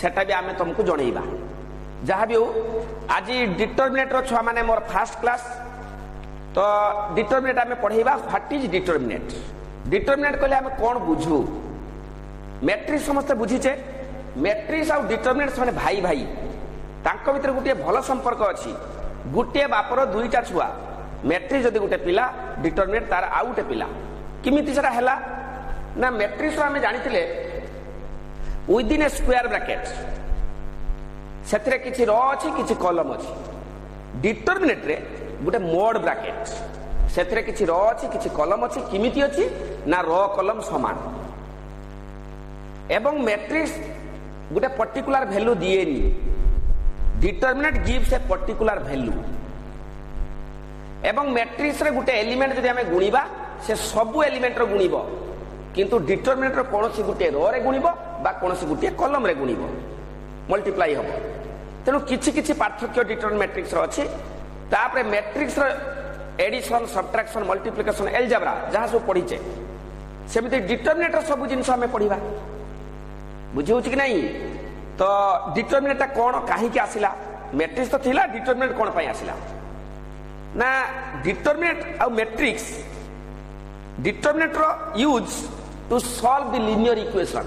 सेटा भी आमे तुमको जणैबा जहाँ भी हो। आज डिटरमिनेट रो छुआ माने मोर फर्स्ट क्लास तो डिटरमिनेट आमे पढ़ेबा व्हाट इज डिटरमिनेट। डिटरमिनेट कहले आमे कोन बुझू मैट्रिक्स समस्त बुझीचे मैट्रिक्स आ डिटरमिनेट माने भाई भाई तांको भीतर गुटे भल संपर्क अछि। गुटे बापर दुईटा छुआ मैट्रिक्स जदि गुटे पिला डिटरमिनेट तार आ गुटे पिला किमिति सेटा हैला ना मैट्रिक्स आमे जानिथिले विदिन ए स्क्वायर ब्रैकेट सेतरे किछि रो अछि किछि कॉलम अछि। डिटरमिनेट रे गुटे मोड ब्रैकेट सेतरे किछि रो अछि किछि कॉलम अछि किमिति अछि ना रो कॉलम समान एवं मैट्रिक्स गुटे पर्टिकुलर वैल्यू दिएनी। Determinant gives a particular value एवं मैट्रिक्स रे गुटे एलिमेंट जदि हमें गुणिबा से सब एलिमेंट रो गुणिबो किंतु डिटरमिनेट रो कोनोसी गुटे रो रे गुणिबो बा कोनोसी गुटे कॉलम रे गुणिबो मल्टीप्लाई हबो। तेनु किछि किछि पार्थक्य डिटरमिनेट मैट्रिक्स रो अछि। तापरे मैट्रिक्स रो एडिशन सब्ट्रैक्शन मल्टीप्लिकेशन एलजेब्रा जहां सब पढिचे सेमिति डिटरमिनेट रो सब जिंस हमें पढिबा बुझिउ कि नहीं। तो डिटरमिनेट कोन काहे के आसिला मैट्रिक्स तो थिला डिटरमिनेट कोन पय आसिला ना डिटरमिनेट आ मैट्रिक्स डिटरमिनेट रो use to solve the linear equation.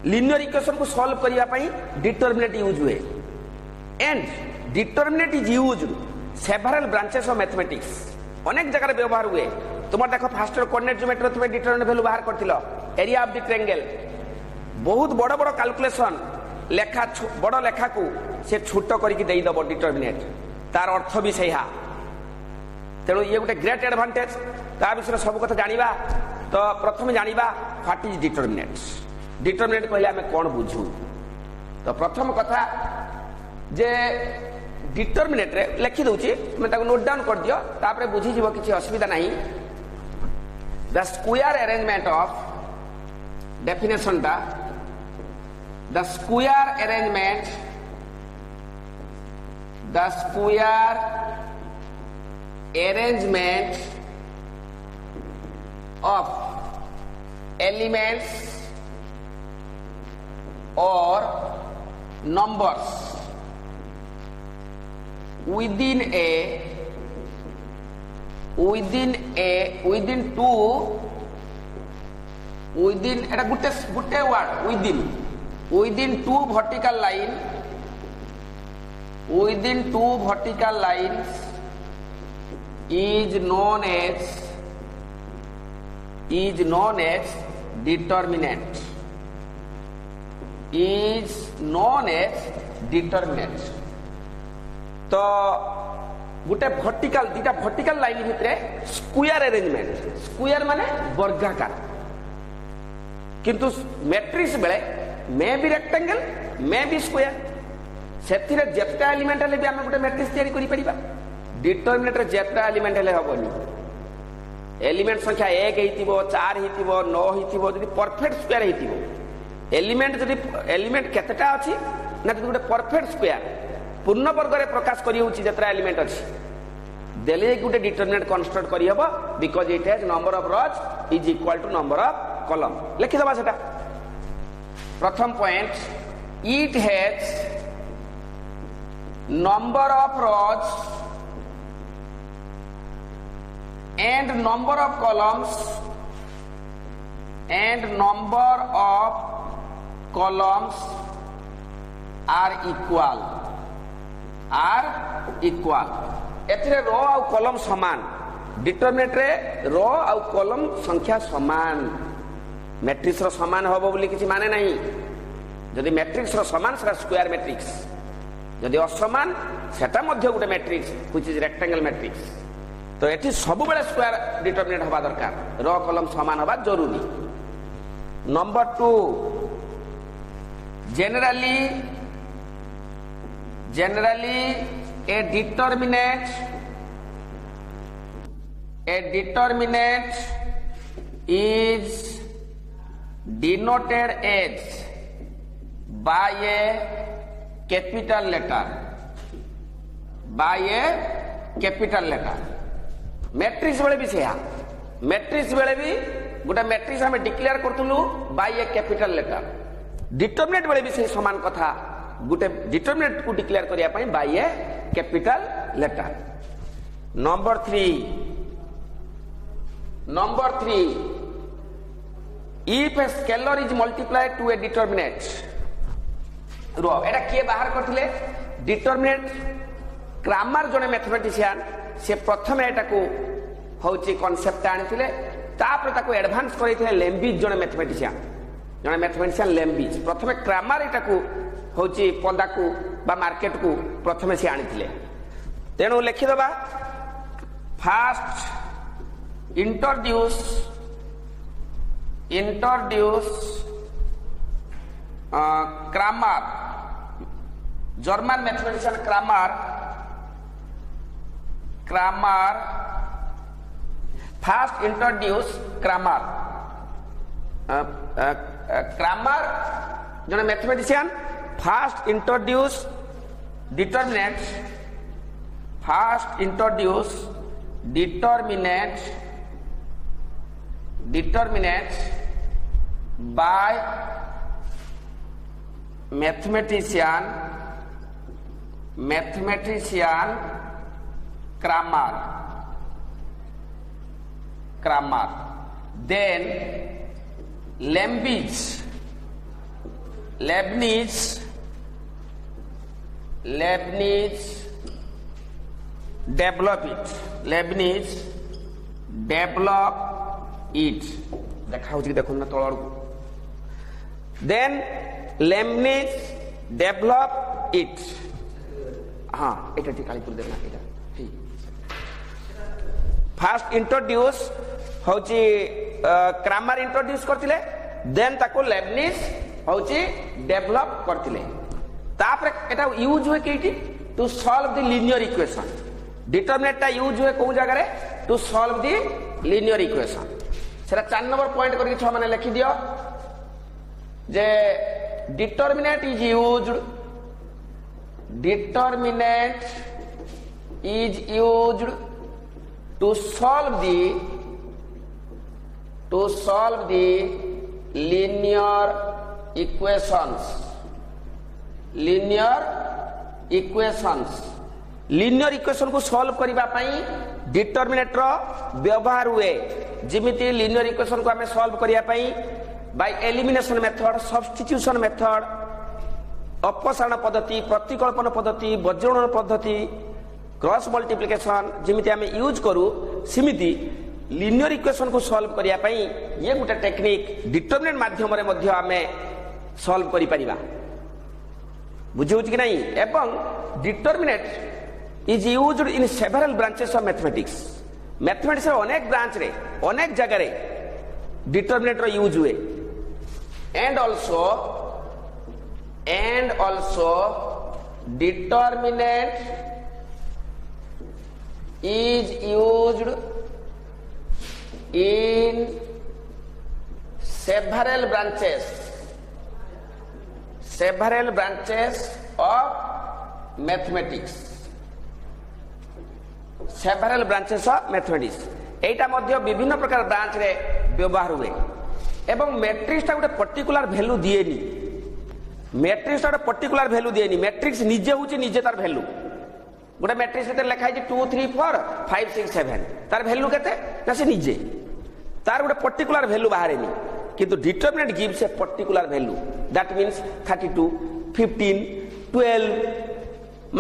Linear equation को सॉल्व करिया पई डिटरमिनेट यूज हुए and determinant is used several branches of mathematics अनेक जगह व्यवहार हुए। तुम देखो फास्ट कोऑर्डिनेट ज्योमेट्री तुम डिटरमिनेट वैल्यू बाहर करथिलो एरिया ऑफ द ट्रायंगल बहुत बड़ बड़ कैलकुलेशन लेखा बड़ लेखा को से छोट करके देई दबो डिटरमिनेट तार अर्थ भी सहीहा। तेणु ये गोटे ग्रेट एडवांटेज ता विषय सब कथा जानिबा। तो प्रथम जानिबा व्हाट इज डिटरमिनेट। डिटरमिनेट कहले हमें कोन बुझू तो प्रथम कथा जे डिटरमिनेट रे लिखि दउची मैं ताको नोट डाउन कर दियो तापरे बुझी जीवो किछि असुविधा नहीं। The square arrangement of definition दा the square arrangement of elements or numbers within eta gute word within two vertical lines is known as determinant. तो गोटे वर्टिकल दीटा वर्टिकल लाइन भितरे स्क्वायर अरेंजमेंट स्क्वायर माने वर्गाकार किंतु मैट्रिक्स बेले मे भी rectangle मे भी स्क्वायर सेथिरे जेता एलिमेंट ले भी हम गोटे मैट्रिक्स तैयारी करि परिबा। डिटरमिनेट रे जेता एलिमेंट ले हबनी एलिमेंट संख्या 1 हेतिबो 4 हेतिबो 9 हेतिबो जदि परफेक्ट स्क्वायर हेतिबो एलिमेंट केतेटा अछि ना जदि गोटे परफेक्ट स्क्वायर पूर्ण वर्ग रे प्रकाश करि होछि जेता एलिमेंट अछि देले गोटे डिटरमिनेट कंस्ट्रक्ट करि हबो because it has number of rows is equal to number of column. लिखि दबा सेटा प्रथम point it has number of rows and number of columns are equal एथिरे रो आ कॉलम समान डिटरमिनेट रे रो आ कॉलम संख्या समान मैट्रिक्स रो समान होबो बोली किछि माने नहीं। जदि मैट्रिक्स रो समान सेटा स्क्वायर मैट्रिक्स जदि असमान सेटा मध्य गुटे matrix which is rectangle matrix. तो एठी सब बेले स्क्वायर डिटरमिनेट हवा दरकार रो कॉलम समान हवा जरूरी। Number 2 generally a determinant is denoted as by a capital letter matrix बेले भी सेहा मैट्रिक्स बेले भी गोटे मैट्रिक्स हमें declare करथुलु bye a capital letter determinant बेले भी से समान कथा गोटे डिटरमिनेंट को डिक्लेयर करिया पई by a capital letter. Number 3 if a scalar is multiplied to a determinant रो एटा किए बाहर करथिले डिटरमिनेंट क्रामर जने मैथमेटिशियन से प्रथम एटा को होची कांसेप्ट आनिथिले तापर ताको एडवांस करिथिले लेम्बिज जने मैथमेटिशियन लेम्बिज प्रथम क्रामर एटा को होची पंदा को बा मार्केट को प्रथम से आनिथिले तेनु लिखि दबा first introduce Cramer German mathematician Cramer first introduce Cramer जने mathematician first introduce determinant by mathematician Cramer. Then Leibniz develop it देखा हो देखो ना तल देन लेमनिज डेवलप इट हाँ एटा ठीक काली देखना एटा ठीक फर्स्ट इंट्रोड्यूस होची क्रामर इंट्रोड्यूस करथिले देन ताको लेमनिज होची डेवलप करथिले तापर एटा यूज होय केटी to solve the linear equation determinant use होय को जगह रे to solve the linear equation सेटा 4 नंबर पॉइंट करके छ माने लिखि दियो जे determinant is used to solve the linear equation को सॉल्व करबा पई डिटरमिनेंट रो व्यवहार हुए जिमिति लीनियर इक्वेशन को हमें सॉल्व करिया पई by elimination method substitution method अपसारण पद्धति प्रतिकल्पन पद्धति वज्रणन पद्धति क्रॉस मल्टीप्लिकेशन जिमिति हमें यूज करू सिमिति लीनियर इक्वेशन को सॉल्व करिया पई ये गुटे टेक्निक डिटरमिनेंट माध्यम रे मध्य हमें सॉल्व करि परिबा बुझिउ कि नहीं एवं determinant is used in several branches of mathematics अनेक ब्रांच रे अनेक जगह रे डिटरमिनेंट रो यूज हुए and also determinant is used in several branches of mathematics एटा मध्य विभिन्न प्रकार ब्रांच रे व्यवहार हुए एवं मैट्रिक्स टा गोटे पर्टिकुलर वैल्यू दिएनी मैट्रिक्स निजे होची निजे तार वैल्यू गोटे मैट्रिक्स केते लिखा है 2 3 4 5 6 7 तार वैल्यू केते ना से निजे तार गोटे पर्टिकुलर वैल्यू बाहरेनी किंतु determinant gives a particular value that means 32 15 12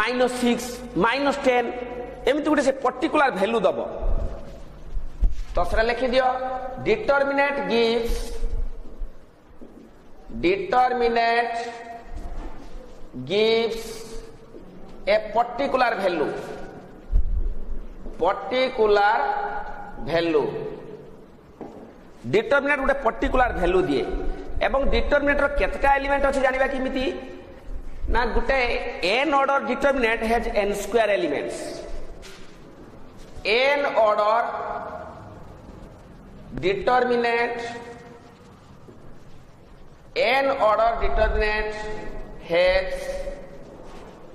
-6 -10 एमती गोटे से पर्टिकुलर वैल्यू दब तो सेटा लिखि दियो determinant gives a particular value determinant गोटे पर्टिकुलर वैल्यू दिए एवं डिटरमिनेंट रो केतटा एलिमेंट अछि जानिबा किमिति ना गोटे n order determinant has n square elements n order determinant has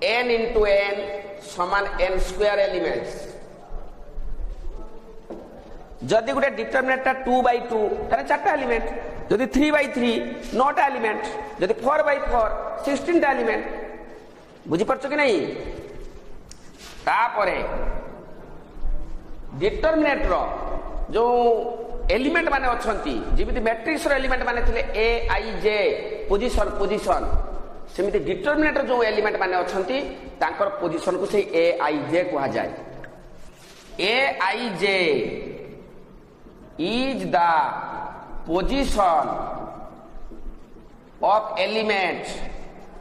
n into n समान n square elements जदि गोटे डिटरमिनेंट 2 by 2 तारे 4टा एलिमेंट जदि 3/3 9टा एलिमेंट, जदि 4/4 16टा एलिमेंट। बुझीपार कि नहीं? तापरे डिटरमिनेंट रो जो एलिमेंट माने अछंती, जेमिति मैट्रिक्स रो एलिमेंट माने थिले ए आई जे पोजीशन पोजीशन, सेमिति डिटरमिनेंट जो एलिमेंट माने अछंती तांकर पोजीशन को से ए आई जे कहा जाए। A I J is the position of element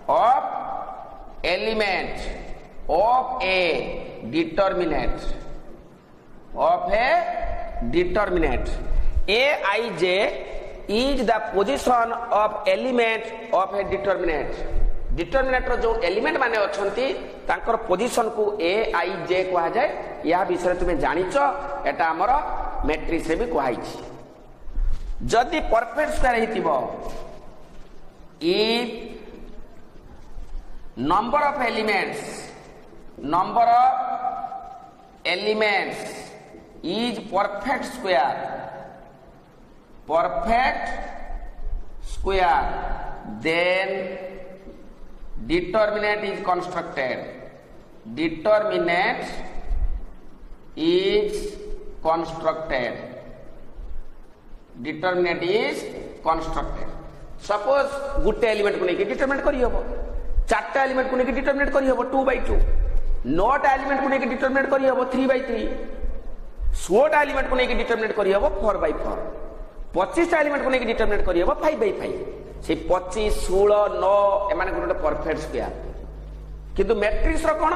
of a determinant a I J is the position of element of a determinant रो जो एलिमेंट माने अछंती तांकर पोजीशन को ए आई जे कहा जाए। या विषय तुमे जानिच, एटा हमर मैट्रिक्स रे भी कहाई छी। जदि परफेक्ट स्क्वायर हितिबो, if number of elements is perfect square, then determinant is constructed. Suppose Gute element को लेके डिटरमिनेट करी हबो, 4टा एलिमेंट को लेके डिटरमिनेट करी हबो 2/2, 9टा एलिमेंट को लेके डिटरमिनेट करी हबो 3/3, 16टा एलिमेंट को लेके डिटरमिनेट करी हबो 4/4, 25टा एलिमेंट को लेके डिटरमिनेट करी हबो 5/5। से 25 16 9 एमाने गुटे परफेक्ट स्क्वायर। किंतु मैट्रिक्स रो कोन,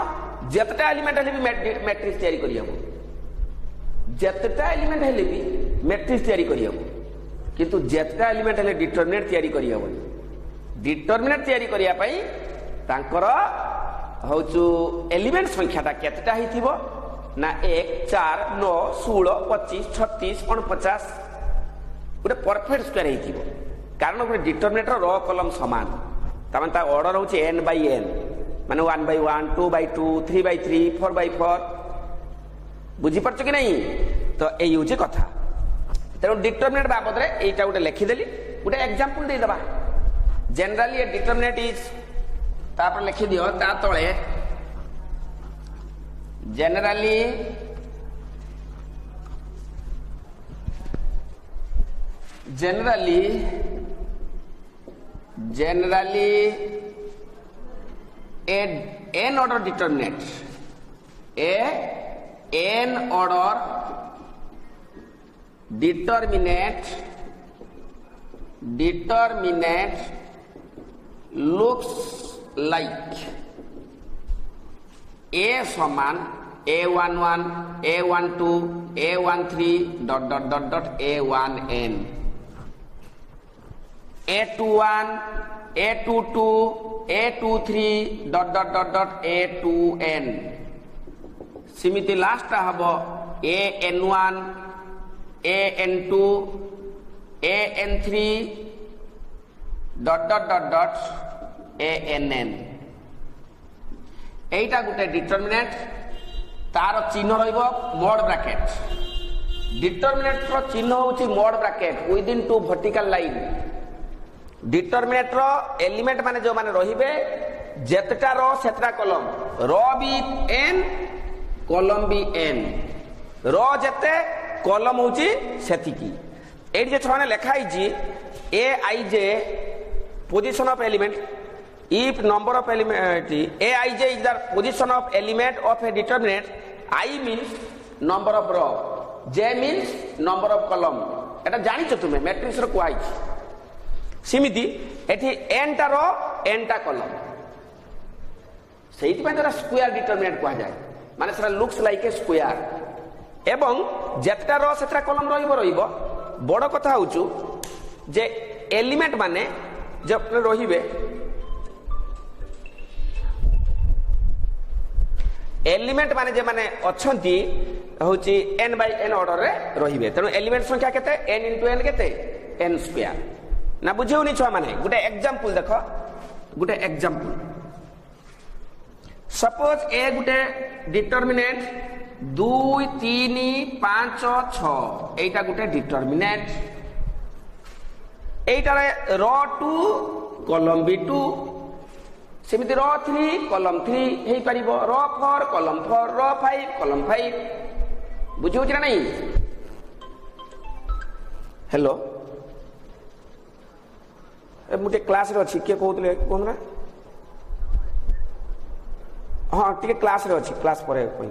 जतटा एलिमेंट हेले भी मैट्रिक्स तयारी करी हबो, जतटा एलिमेंट हेले भी मैट्रिक्स तयारी करी हबो, किंतु जतटा एलिमेंट हेले डिटरमिनेट तयारी करी हबो। डिटरमिनेट तयारी करिया पई तांकर होचु एलिमेंट संख्याटा केतटा हिथिबो ना 1 4 9 16 25 36 49 गुटे परफेक्ट स्क्वायर हिथिबो। कारण गुटे डिटरमिनेटर रो कॉलम समान, तमन ता ऑर्डर होची n/n, माने 1/1 2/2 3/3 4/4। बुझी परछ कि नहीं? तो एई होची कथा। तेरो डिटरमिनेट बाबद रे एटा गुटे लिखि देली, गुटे एग्जांपल दे दबा। जनरली ए डिटरमिनेट इज, तापर लिखि दियो ता तळे generally n order determinate, n order determinate looks like a समान a11 a12 a13 ... a1n, a21 a22 a23 ... a2n। सिमिति last हबो an1 an2 an3 ... ann। एटा गुटे डिटरमिनेंट, तार चिन्ह रहिबो मोड ब्रैकेट। डिटरमिनेंट रो चिन्ह होची mod bracket within 2 vertical line. Determinant रो element माने जो माने रहिबे जेतटा रो सेतटा कॉलम, रो भी n कॉलम भी n, रो जेते कॉलम होची सेतिकी। एडी जे छने लिखा हिची ए आई जे position of element, if number of element aij is the position of element of a determinant, I means number of row, j means number of column। एटा जानिछ तुमे matrix रो कोआइ सिमिति एठी n टा रो n टा column, सेहिति पय तोरा square determinant कोआ जाय, माने सेटा looks like a square. एवं जेतटा रो सेटा कॉलम रहिबो। बड़ कथा होचु जे एलिमेंट माने जब रहिबे, एलिमेंट माने जे माने अछंती होची n/n ऑर्डर रे रहिबे। तनो एलिमेंट संख्या केते n * n केते n स्क्वायर। ना बुझेउनी छ माने गुटे एग्जांपल देखो, गुटे एग्जांपल सपोज ए गुटे डिटरमिनेंट 2 3 5 6, एटा गुटे डिटरमिनेंट। এইটারে r2 কলম b2 সেমিতি r3 কলম 3 হেই পারিব r4 কলম 4 r5 কলম 5 বুঝি হচ্ছে না নাই हेलो मुझे क्लास रे अच्छी किए कहते कहूँ ना हाँ टे क्लास रे अच्छी क्लास पर कह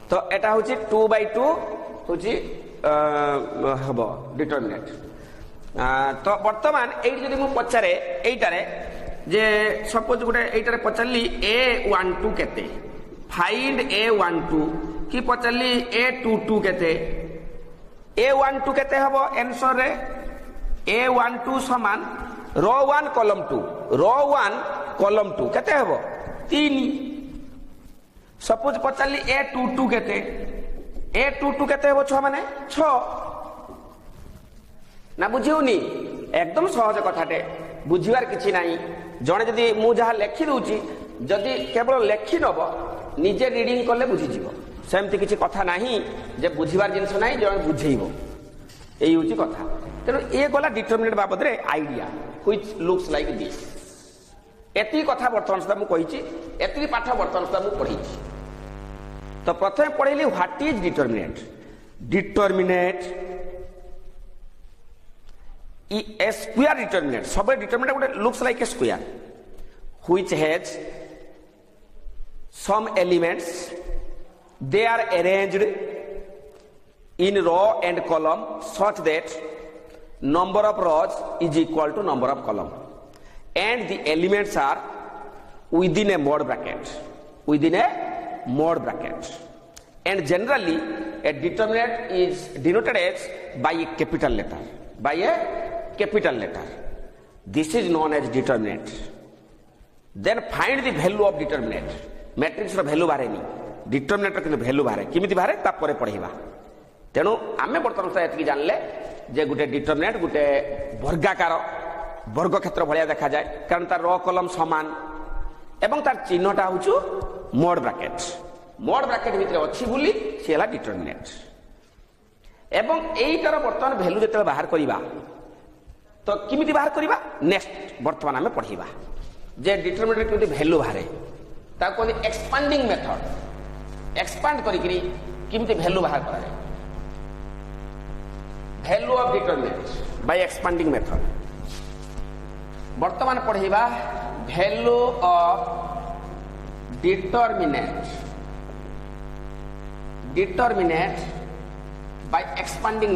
तो एटा हूँ 2/2 हूँ हम डिटरमिनेंट तो बर्तमान ये मुझे पचारे यहीटारे जे सपोज गोटे यहीटारे पचारि A12 केते फाइंड A12 कि पचारि A22 केते A12 केते हबो आंसर रे A12 समान r1 कॉलम 2 r1 कॉलम 2 केते हबो 3 सपोज पचारि A22 केते A22 केते हबो 6 माने 6 ना बुझिउनी एकदम सहज कथाटे बुझिवार किछि नाही जणे जदी मु जहा लेखि दउची जदी केवल लेखि नबो निजे रीडिंग करले बुझि जीवो सेमती किसी कथा नहीं जे बुझीबार जिनस नहीं जन बुझेइबो एई होची कथा तेनो ए गला डिटरमिनेंट बाबद रे idea which looks like this एती कथा वर्तमान सुधा मु कहिची एती पाठ वर्तमान सुधा मु पढीची तो प्रथम पढैली what is determinant determinant a square determinant सब डिटरमिनेंट गोटे looks like a square which has some elements they are arranged in row and column such that number of rows is equal to number of column and the elements are within a mod bracket and generally a determinant is denoted as by a capital letter this is known as determinant then find the value of determinant matrix रो value बारे नहीं determinant रो किंतु value बारे किमिति बारे ता परे पढिबा तेनु आमे वर्तमान से एतकी जानले जे गुटे डिटरमिनेंट गुटे वर्गाकार वर्ग क्षेत्र भलिया देखा जाय कारण तार रो कॉलम समान एवं तार चिन्हटा होछु मोड ब्रैकेट भितर अछि बुली सेला डिटरमिनेंट एवं एइटार वर्तमान वैल्यू जेते बाहर करिबा तो किमिति बाहर करिबा नेक्स्ट वर्तमान आमे पढिबा जे डिटरमिनेंट किमिति वैल्यू बाहरे ताको एक्सपांडिंग मेथड एक्सपांड करिकरी किमते वैल्यू बाहर करा जाय value of determinant by expanding method वर्तमान पढिबा value of determinant by expanding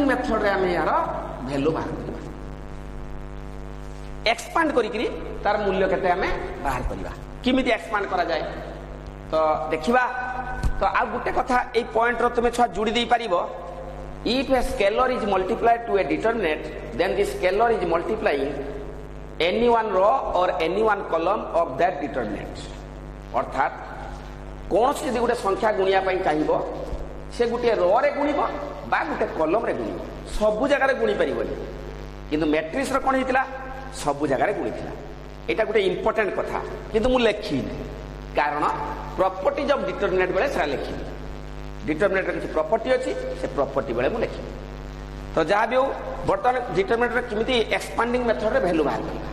method रे हमें यार वैल्यू बाहर करबा एक्सपांड करिकरी तार मूल्य केते हमें बाहर करबा किमिति एक्सपांड करा जाय तो देखिबा तो आ गुटे कथा ए पॉइंट रो तुमे छुआ जुडी देई परिबो if a scalar is multiplied to a determinant then this scalar is multiplying any one row or any one column of that determinant अर्थात कोन से यदि गुटे संख्या गुणिया पई चाहिबो से गुटे रो रे गुणिबो बा गुटे कॉलम रे गुणिबो सबु जगह रे गुणी परिबोनी किंतु मैट्रिक्स रो कोन हितला सबु जगह रे गुणिथिला एटा गुटे इंपोर्टेंट कथा किंतु मु लेखि कारण प्रॉपर्टीज ऑफ डिटरमिनेंट बेले सरा लेखि डिटरमिनेंट रे किछि प्रॉपर्टी अछि से प्रॉपर्टी बेले मु लेखि तो जहाँ भी हो बर्तमान डिटरमिनेंट रे किमिति एक्सपांडिंग मेथड रे वैल्यू बाहर करबा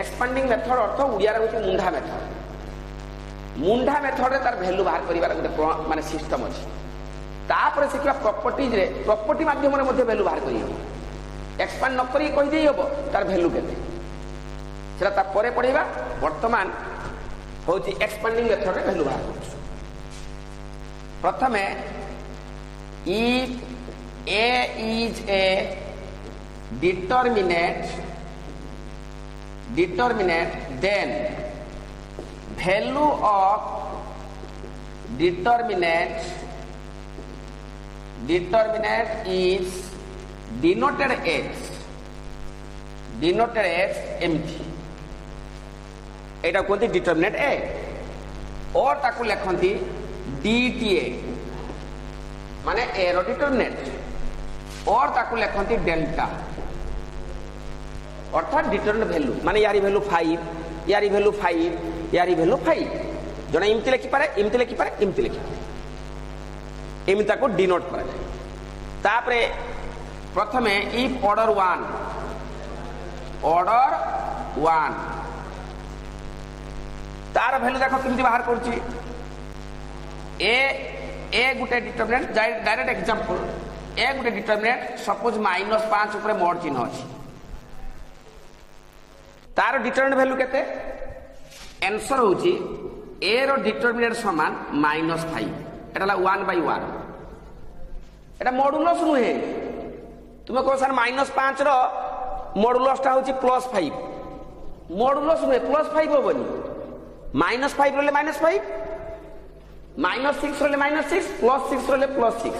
एक्सपांडिंग मेथड अर्थ उडिया रे होछि मुंडा मेथड रे तार वैल्यू बाहर करिवार गुटे माने सिस्टम अछि तापर से क्या प्रॉपर्टीज रे प्रॉपर्टी माध्यम रे मध्ये वैल्यू बाहर करी हो एक्सपांड न करी कहि देई हो तार वैल्यू केते सेरा ता परे पढिबा वर्तमान होची एक्सपांडिंग मेथड रे वैल्यू बाहर करछु प्रथमे if a is a determinant then value of determinant is denoted as empty Etah कोंती determinant A और ताकू लेखंती DTA माने ए रो डिटरमिनेंट और ताकू लेखंती डेल्टा अर्थात डिटरमिनेंट वैल्यू माने यारी वैल्यू 5 यारी वैल्यू 5 यारी वैल्यू 5 जड़े इमती लिखिपारे इमती लिखिपारे इमती लिखिपारे एमती को डिनोट करा जाए। तापरे प्रथमे इफ ऑर्डर 1 तार वैल्यू देखो किमती बाहर करूची ए गुटे डिटरमिनेंट डायरेक्ट एग्जांपल ए गुटे डिटरमिनेंट सपोज -5 ऊपर मोड चिन्ह अछि तार डिटरमिनेंट वैल्यू केते आंसर होची ए रो डिटरमिनेंट समान -5 एटा 1/1 एटा मॉडुलस नुहे तुमे को सर -5 रो मॉडुलस टा होची +5 मॉडुलस नुहे +5 होबनी -5 रोले -5 -6 रोले -6 +6 रोले +6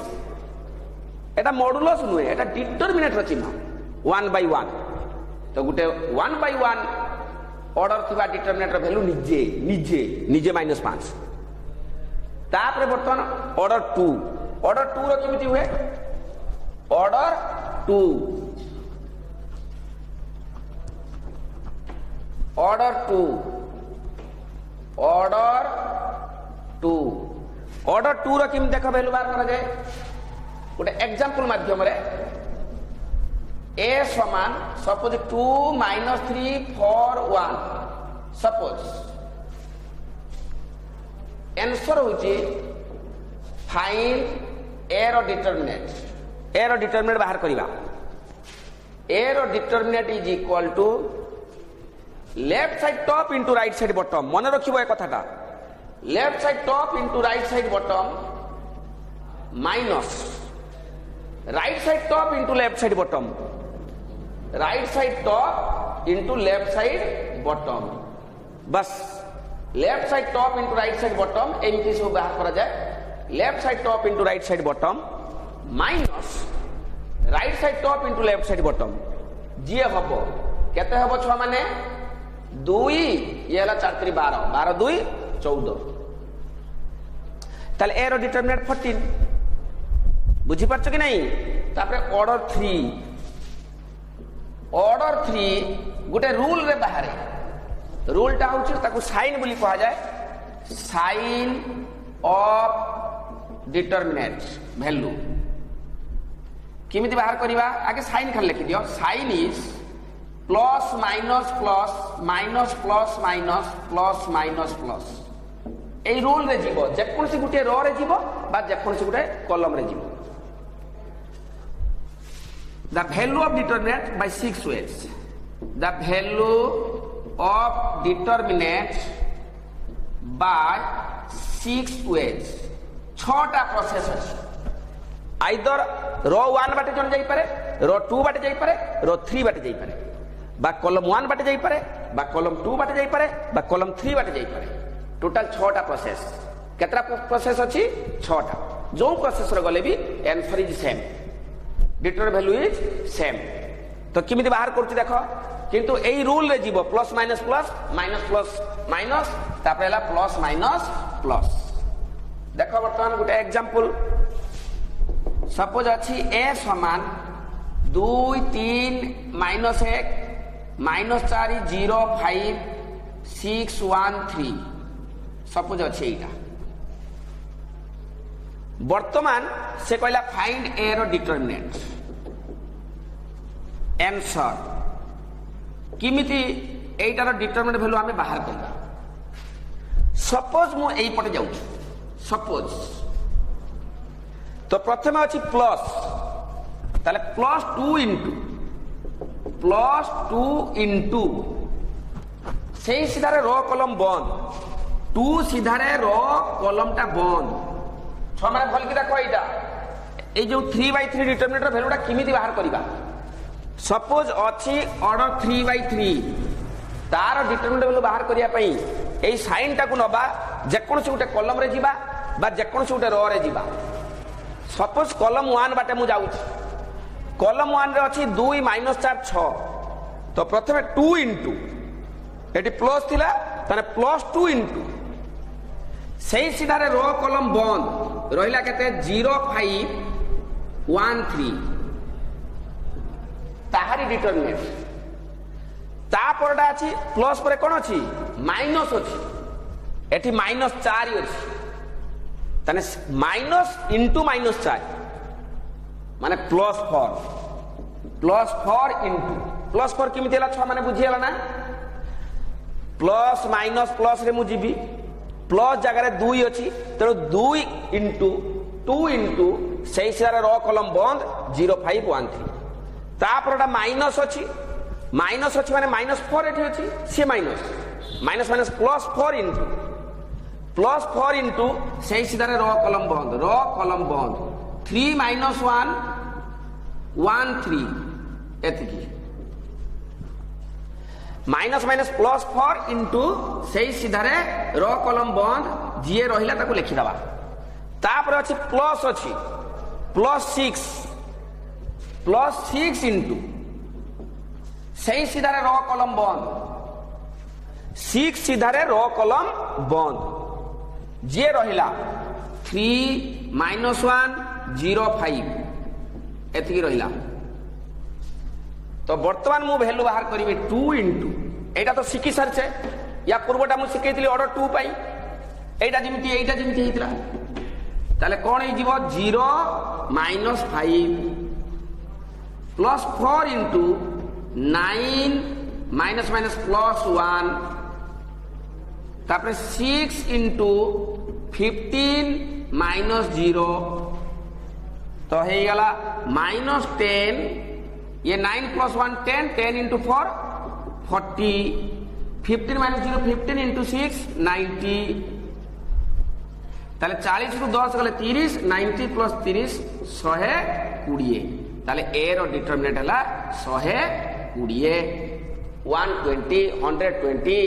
एटा मॉडुलस नुहे एटा डिटरमिनेंट रो चिन्ह 1/1 तो गुटे 1/1 ऑर्डर थिबा डिटरमिनेंट रो वैल्यू निजे -5 तापरे बर्तमान ऑर्डर 2 रो केमिति हुए ऑर्डर 2 ऑर्डर 2 रो केमिति देखो वैल्यू बार करा जाए गोटे एग्जांपल माध्यम रे ए समान सपोज 2 - 3 4 1 सपोज आंसर होची फाइंड ए रो डिटरमिनेंट बाहर करिबा ए रो determinant is equal to left side top into right side bottom मन रखिबो ए कथाटा left side top into right side bottom minus right side top into left side bottom right side top into left side bottom बस left side top into right side bottom एमती सब बाहर करा जाए left side top into right side bottom minus right side top into left side bottom जी हबो केते हबो 6 माने 2 ये हला 4 3 12 12 2 14 ताले ए रो डिटरमिनेंट 14 बुझी परछ कि नहीं तापरे ऑर्डर 3 गुटे रूल रे बाहरे रूल टा होची ताको साइन बोली कहा जाए साइन ऑफ डिटरमिनेंट वैल्यू किमिति बाहर करिवा आगे साइन खाली लिखि दियो sign is plus minus plus minus plus minus plus minus plus ए रूल रे जीवो जेकोनसी गुटे रो रे जीवो बा जेकोनसी गुटे कॉलम रे जीवो the value of determinant by 6 ways the value of determinant by 6 ways 6टा process अछि आइदर रो 1 बाटे जन जाई पारे रो 2 बाटे जाई पारे रो 3 बाटे जाई पारे बा कॉलम 1 बाटे जाई पारे बा कॉलम 2 बाटे जाई पारे बा कॉलम 3 बाटे जाई पारे टोटल 6टा प्रोसेस केतरा प्रोसेस अछि 6टा जो प्रोसेस रो गले भी answer is same determinant value is same तो किमिति बाहर करछि देखो किंतु एई रूल रे जीवो plus minus plus minus plus minus तापरेला प्लस माइनस प्लस देखो वर्तमान गुटे एग्जांपल सपोज अछि ए समान 2 3 -1 -4 0 5 6 1 3 सपोज अछि एटा वर्तमान से कहला फाइंड ए रो डिटरमिनेंट आंसर किमिति एटार डिटरमिनेंट वैल्यू हमें बाहर करबा सपोज मु एई पटे जाउ सपोज तो प्रथम अछि प्लस ताले +2 इनटू से सीधारे रो कॉलम बंद 2 सीधारे रो कॉलम टा बंद छमारे भल कि देखो एटा ए जो 3/3 डिटरमिनेंट वैल्यूटा किमिति बाहर करिबा सपोज अछि ऑर्डर 3/3 तार डिटरमिनेंट वैल्यू बाहर करिया पई ए साइन टाकू नबा जेकोनसी गुटे कॉलम रे जिबा बा जेकोनसी गुटे रो रे जिबा सपोज कॉलम 1 बाटे मु जाउछि कॉलम 1 रे अछि 2 - 4 6 तो प्रथमे 2 इनटू एटी प्लस थिला ताने +2 इनटू सेही सीधारे रो कॉलम बंद रहिला केते 0 5 1 3 ताहारी डिटरमिनेंट ता परडा अछि प्लस परे कोन अछि माइनस अछि एटी -4 अछि तने माइनस इंटू -4 माने +4 इंटू +4 केमिति हला छुआ माने बुझी हला ना प्लस माइनस प्लस रे मु जीबी प्लस जगह 2 अछि तेणु 2 इंटू 2 इंटू सही सिरारे रो कलम बंद 0513 तापरटा माइनस अछि माने -4 एठी अछि से माइनस माइनस +4 इंटू सही सिरारे रो कलम बंद 3 - 1 1 3 एतिकी -+4 इंटू सही सीधारे रो कलम बंद जीए रहिला ताको लिखि दबा तापर अछि +6 इंटू सही सीधारे रो कलम बंद 6 सीधारे रो कलम बंद जीए रहिला 3 - 1 0 5 एतिकी रहिला तो बर्तमान मु वैल्यू बाहर करी 2 इंटू एटा तो शिखी सारछे या पूर्वटा मु शिखैतली ऑर्डर 2 पाई एटा जेमिति हेतिला ताले कोन हे जीवो 0 - 5 +4 इंटू 9 -+1 तापर 6 इंटू 15 -0 तो हे गला -10 ये 9 + 1 10 10 इंटू 4 40 15 - 0 15 इंटू 6 90 ताले 40 रु 10 गले 30 90 + 30 120 ताले ए रो डिटरमिनेंट हला 120 120 120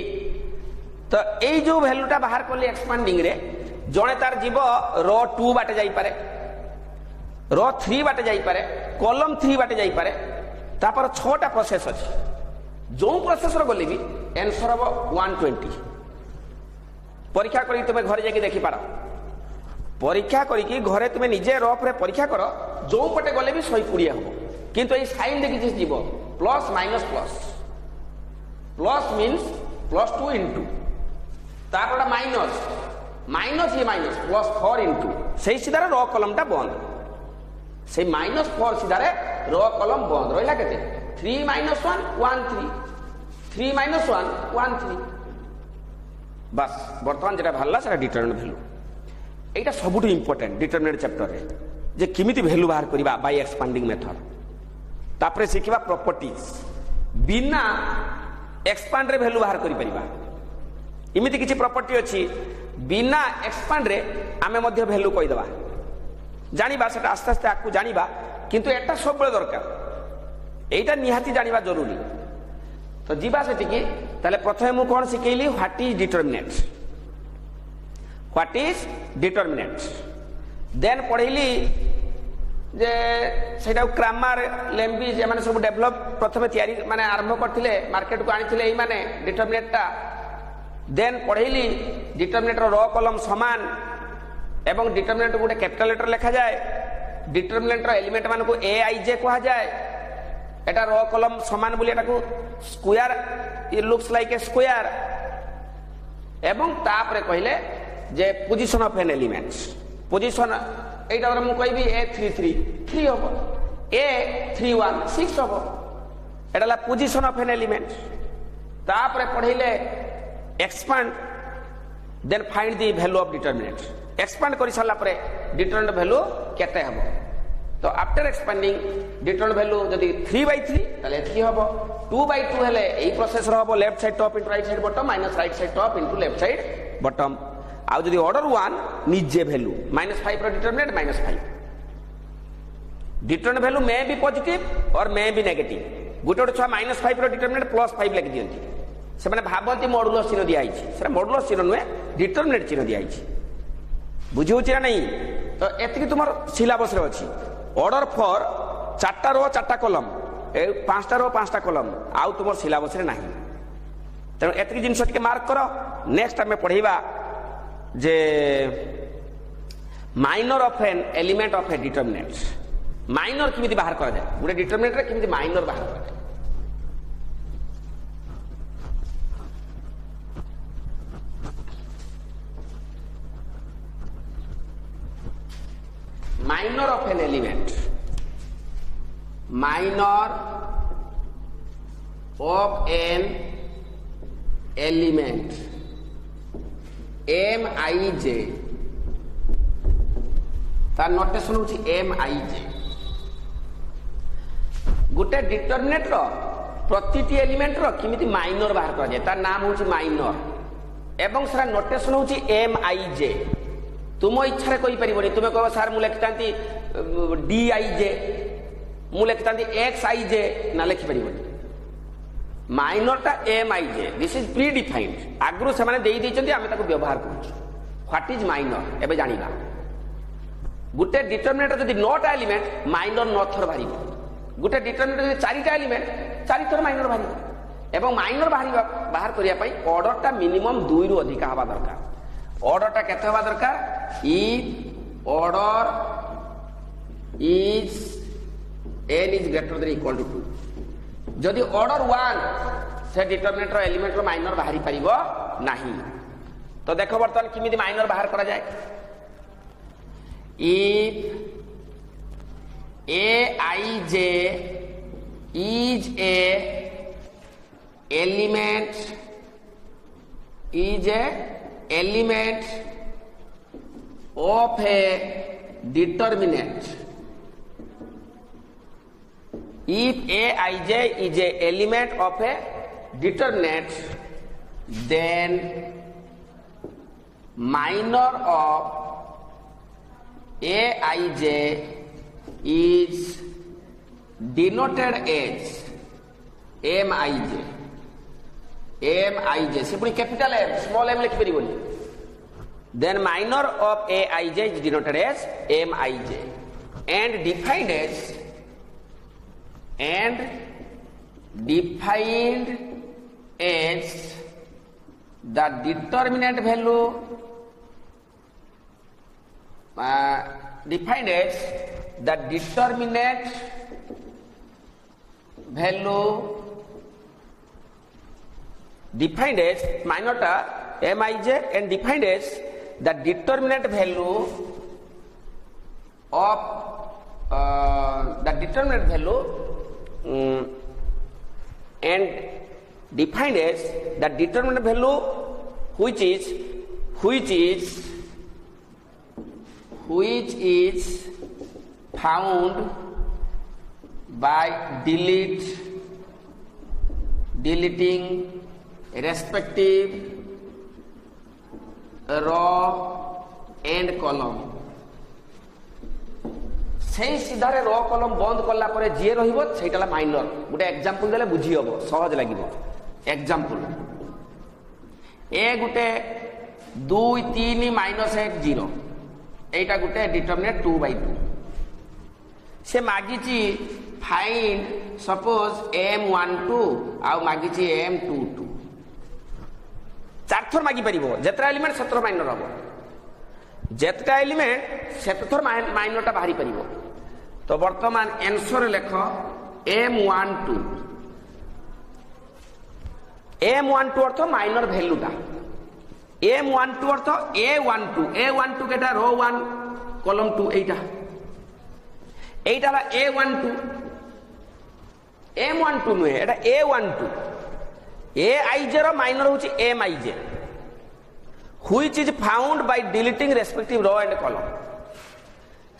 तो ए जो वैल्यूटा बाहर करले एक्सपांडिंग रे जणे तार जीव रो 2 बाटे जाई पारे रो 3 बाटे जाई पारे कॉलम 3 बाटे जाई पारे तापर 6टा प्रोसेस अछि जो प्रोसेसर गले भी आंसर हम 120 परीक्षा करी तुम घर जाके देखि पार परीक्षा करी घरे तुम निजे रफ रे परीक्षा कर जो पटे गले भी 120 हम किंतु ए साइन देखि जीव plus minus plus means +2 into तापर माइनस ये माइनस +4 इंटू सही सीधारे रो कलमटा बंद से -4 सीधारे रो कलम बंद रहिला केते 3 - 1 1 3 3 - 1 1 3 बस वर्तमान जेटा भालला सेटा डिटरमिनेंट वैल्यू एटा सबुठ इंपोर्टेंट डिटरमिनेंट चैप्टर रे जे किमिति वैल्यू बाहर करिबा बाय एक्सपांडिंग मेथड तापरे सिखिबा प्रॉपर्टीज बिना एक्सपांड रे वैल्यू बाहर करि परिबा इमिति किछि प्रॉपर्टी अछि बिना एक्सपांड रे आमे मध्य वैल्यू कहि दबा जानिबा सेटा आस्ते आस्ते आकु जानिबा किंतु एटा सब बळे दरकार एटा निहाती जानिबा जरूरी तो जीवा सेठी की ताले प्रथमे मु कोन सिकेइली व्हाट इज डिटरमिनेंट देन पढैली जे सेटा ग्रामर लैंग्वेज माने सब डेवलप प्रथमे तयारी माने आरंभ करथिले मार्केट को आनिथिले एई माने डिटरमिनेंटटा देन पढैली डिटरमिनेंट रो कॉलम समान एवं डिटरमिनेंट गोटे कैपिटल लेटर लिखा जाए डिटरमिनेंट एलिमेंट मान को ए आई जे कहा जाए एटा रो कॉलम समान बोली एटा को square it looks like a square एवं तापरे कहले जे position of an elements position एटा मु कहबी A33 3 हो A31 6 हो एटा ला पोजीशन ऑफ एन एलिमेंट तापरे पढैले expand then find the value of determinant expand करि साला परे डिटरमिनेंट वैल्यू केते हबो तो आफ्टर एक्सपांडिंग डिटरमिनेंट वैल्यू जदी 3/3 तले एथि हबो 2/2 हेले एई प्रोसेस रो हबो left side top into right side bottom minus right side top into left side bottom आ जदी ऑर्डर 1 निजे वैल्यू -5 रो determinant -5 determinant value may be positive or may B negative गुटे छुआ -5 रो डिटरमिनेंट +5 लिखि दियंती से माने भाबंती मॉडुलस चिन्ह दिया आइछि से मॉडुलस चिन्ह नुए डिटरमिनेंट चिन्ह दिया आइछि बुझिउछि ना नहीं तो एतिकी तुमर सिलेबस रे अछि ऑर्डर फॉर 4टा रो 4टा कॉलम ए 5टा रो 5टा कॉलम आउ तुमर सिलेबस रे नाही तेणु एतिकी जिनस टिके मार्क करो नेक्स्ट टाइम पढैबा जे minor of an element of a determinant minor किमिति बाहर करा जाय गुटे डिटरमिनेंट रे किमिति माइनर बाहर करा जाय minor of an element, minor of an element Mij, तार नोटेशन होची Mij। गोटे डिटरमिनेंट रो प्रतिटी एलिमेंट रो किमिति माइनर बाहर करा जाय तार नाम होची माइनर एवं सरा नोटेशन होची Mij। तुम इच्छा रे कोई परिबोनी तुमे कहबो सर मु लिखतांती Dij मु लिखतांती Xij ना लिखि परिबोनी माइनर टा Mij। This is predefined आगरु से माने देई दैचंती आमे ताको व्यवहार करूछु व्हाट इज माइनर एबे जानिबा गुटे डिटरमिनेंट जदि 9टा एलिमेंट माइनर 9 थर बाहरिबो गुटे डिटरमिनेंट जदि 4टा एलिमेंट 4 थर माइनर बाहरिबो एवं माइनर बाहर करिया पई ऑर्डर टा मिनिमम 2 रु अधिक हवा दरकार ऑर्डर टा केते हवा दरकार if order is n is greater than equal to 2 जदि ऑर्डर 1 से डिटरमिनेंट रो एलिमेंट रो माइनर बाहरी परिबो नाही तो देखो बर्तमान किमिति माइनर बाहर करा जाय if Aij is a element of a determinant, if Aij is a element of a determinant, then minor of Aij is denoted as Mij। Mij से पूरी कैपिटल M स्मॉल m लिख परिबोनी then minor of Aij is denoted as Mij and defined as the determinant value defined as the determinant value defined as minor ta Mij and defined as the determinant value of the determinant value and defined as the determinant value which is found by deleting respective row and column से सीधारे रो कलम बंद कला परे जे रहिबो सेटाला minor गोटे example देले बुझी हबो सहज लागिबो एग्जांपल ए गोटे 2 3 -8 0 एटा गोटे डिटरमिनेंट 2/2 से मागिची फाइंड सपोज m12 आ मागिची m22 चार थर मागी परिबो जेतरा एलिमेंट सतर माइनर हबो जेतटा एलिमेंट सेतथर माइनर ता बाहरी परिबो तो वर्तमान आंसर लेख m12 अर्थ माइनर वैल्यू ता m12 अर्थ a12 केटा रो 1 कॉलम 2 एटा ला a12 नुहे एटा a12 aij रो माइनर होची mij which is found by deleting respective row and column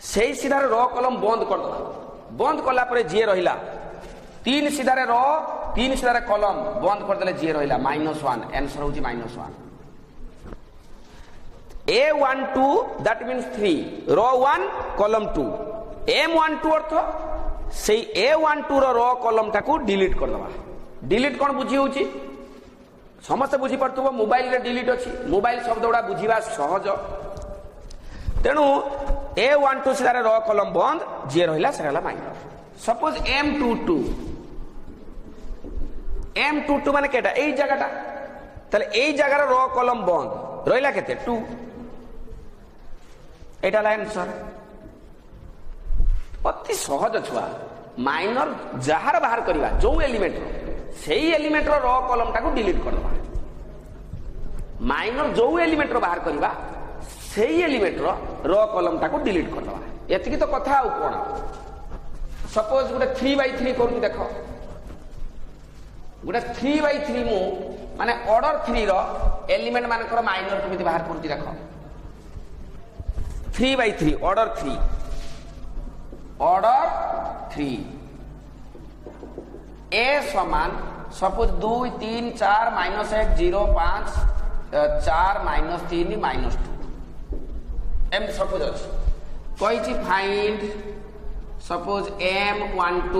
से सीधार रो कॉलम बंद कर दो बंद कला परे जे रहिला तीन सीधारे रो तीन सीधारे कॉलम बंद कर देले जे रहिला -1 आंसर होची -1 a12 that means 3 row 1 column 2 m12 अर्थ से a12 रो कॉलम टाको डिलीट कर दबा डिलीट कोन बुझी होची समस्त बुझी पड़तुबो मोबाइल रे डिलीट अछि मोबाइल शब्द उडा बुझीबा सहज तेनु a12 सीधारे रो कॉलम बंद जे रहिला सेला माइनर सपोज m22 माने केटा एई जगहटा तले एई जगह रो कॉलम बंद रहिला केते 2 एटा ला आंसर अति सहज छुआ माइनर जहार बाहर करवा जो एलिमेंट सेही एलिमेंट रो कॉलम टाको डिलीट कर दबा माइनर जो एलिमेंट रो बाहर करवा सेही एलिमेंट रो कॉलम टाको डिलीट कर दबा एतिकी तो कथा आउ कोन सपोज गोटे 3/3 करू देख गोटे 3/3 मु माने ऑर्डर 3 रो एलिमेंट मानकर माइनर केमिति बाहर करूची देख 3/3 ऑर्डर 3 ए समान सपोज 2 3 4 -1 0 5 4 -3 -2 एम सपोज अछि कोई ची find suppose M12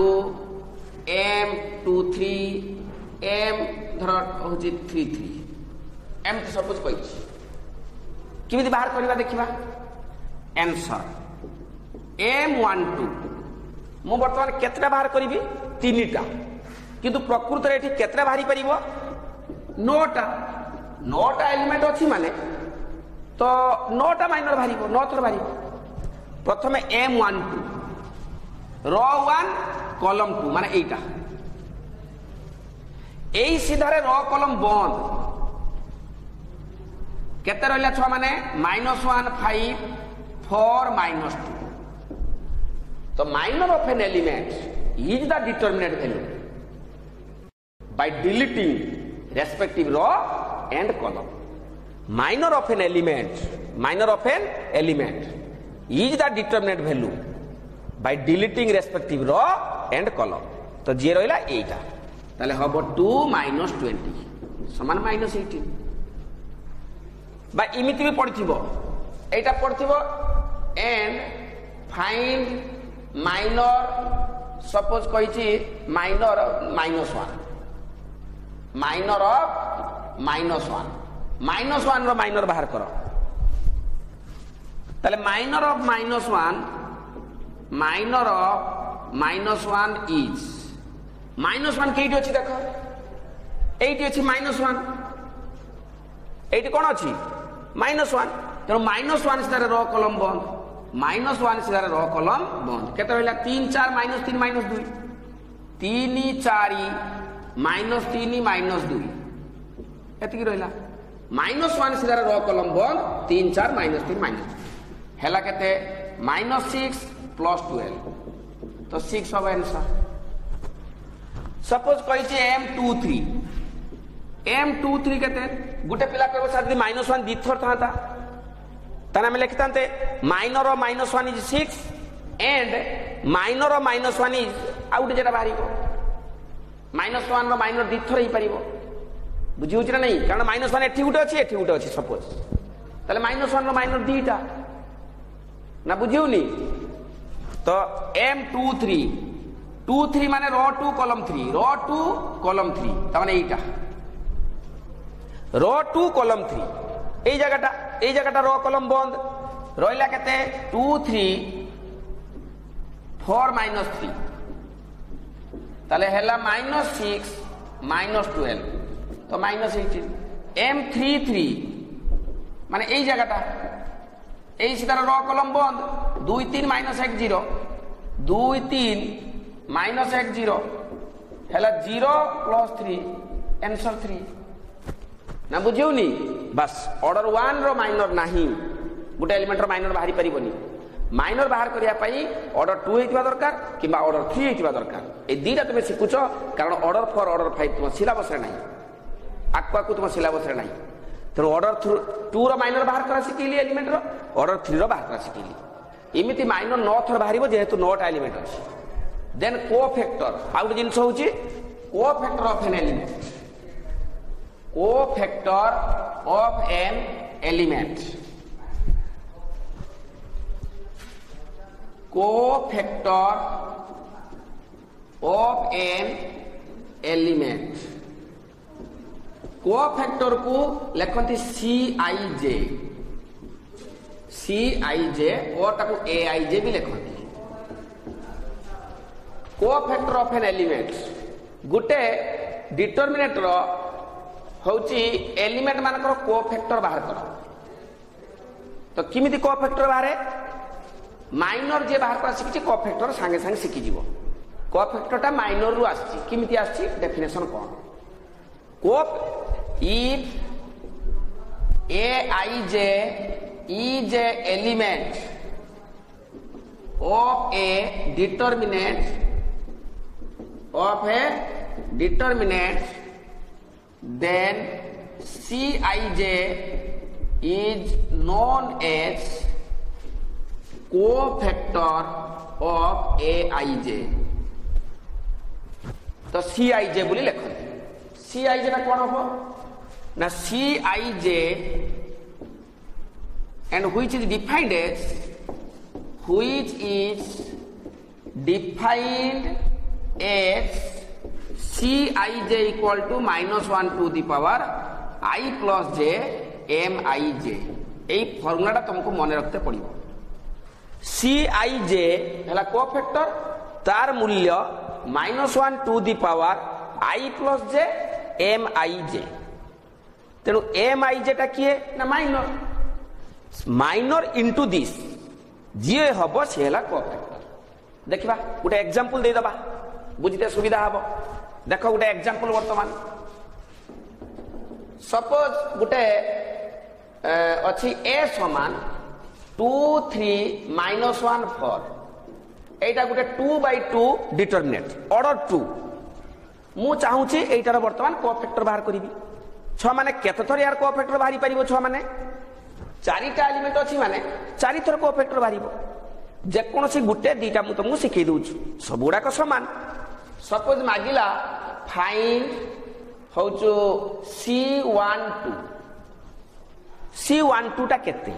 M23 M धर होची 33 एम सपोज कोई किमिति बाहर करबा देखिबा आंसर M12 मु वर्तमान केतरा बाहर करिवि 3टा किंतु प्रकृत रे एठी केतरा बाहरी परिबो 9टा एलिमेंट अछि माने तो 9टा माइनर बाहरिबो 9 थर बाहरिबो प्रथमे M12 रो 1 कॉलम 2 माने एटा एई सीधारे रो कॉलम बंद केते रहला छ माने -1 5 4 -2 तो minor of an element is the determinant value by deleting respective row and column. Minor of an element is the determinant value by deleting respective row and column. तो जे रहिला एटा ताले हबो 2 - 20 समान -18 बा इमिति भी पड़थिबो एटा पड़थिबो and find माइनर सपोज कही माइनर -1 माइनर ऑफ -1 -1 रो माइनर बाहर करो ताले माइनर ऑफ -1 इज -1 केइटी अछि देखो एइटी अछि -1 एइटी कोन अछि -1 तो -1 से रो कॉलम बंद -1 से रो कॉलम बंद केते रहला 3 4 -3 -2 3 4 -3 -2 एति की रहला -1 से रो कॉलम बंद 3 4 -3 -2 हैला केते -6 + 12 तो 6 हो आंसर सपोज कहि छै M23 केते गुटे पिला कहबो सर -1 दी थर थाता ताना में लिखतांते minor of -1 is 6 and minor of -1 is out जेटा बाहरिबो -1 रो माइनर दी थर ही परिबो बुझिउ छ नहीं कारण -1 एठी गुटे अछि सपोज ताले -1 रो माइनर दीटा ना बुझिउ नी तो M23 माने रो 2 कॉलम 3 ता माने एटा रो 2 कॉलम 3 ए जगहटा रो कॉलम बंद रहिला केते 2 3 4 -3 ताले हैला -6 -12 तो -18 M33 माने ए जगहटा ए सीधा रो कॉलम बंद 2 3 -1 0 2 3 -1 0 हैला 0 + 3 आंसर 3 ना बुझिउ नी बस ऑर्डर 1 रो माइनर नाही गुटे एलिमेंट रो माइनर बाहरी परिबोनी माइनर बाहर करिया पई ऑर्डर 2 हेतिबा दरकार किबा ऑर्डर 3 हेतिबा दरकार ए दीटा तुमे सिकुचो कारण ऑर्डर 4 ऑर्डर 5 तुम सिलेबस रे नाही आक्वा को तुम सिलेबस रे नाही तो ऑर्डर 2 रो माइनर बाहर करा सिकिली एलिमेंट रो ऑर्डर 3 रो बाहर करा सिकिली इमिति माइनर 9 थर बाहरिबो जेहेतु 9टा एलिमेंट अछि देन कोफैक्टर आउट जिंस होउची cofactor of an element cofactor of an element cofactor of an element cofactor को लिखती CIJ और ताको AIJ भी लिखती cofactor of an element Gute determinant रो होची एलिमेंट मानकर कोफैक्टर बाहर करो तो किमिति कोफैक्टर बाहर माइनर जे बाहर कर सिकिछि कोफैक्टर संगे संगे सिकि जीवो कोफैक्टरटा माइनर रु आछि किमिति आछि डेफिनेशन कोन कोफ if AIJ is a element of a determinant then Cij is known as cofactor of Aij। तो Cij बोली लिखते Cij टा कौन हो ना Cij and which is defined as Cij equal to -1 to the power I plus j Mij। এই ফর্মুলাটা তোমাকে মনে রাখতে পড়িব। Cij হলা কোফ্যাক্টর, তার মূল্য -1 to the power I plus j Mij। তেণু Mij টা কি না মাইনর, মাইনর ইন্টু দিস যে হব সে হলা কোফ্যাক্টর। দেখিবা গোটে এক্সাম্পল দেই দবা বুঝিতে সুবিধা হব। দেখো গোটে এক্সাম্পল বর্তমান সপোজ গোটে अछि a সমান 2 3 -1 4। এইটা গোটে 2/2 ডিটারমিনেন্ট অর্ডর 2। মু চাহুছি এইটার বর্তমান কোফ্যাক্টর বাহার করিবি। ছ মানে কেতে থর ইয়ার কোফ্যাক্টর বাহারি পারিব? ছ মানে 4টা এলিমেন্ট ଅଛି মানে 4 থর কোফ্যাক্টর বাহারিব। যে কোনসি গুটে দুইটা মু তোমাকে শিখাই দউছি, সবুড়াক সমান। Suppose মাগিলা find হউচু C12। C12 টা কেতে?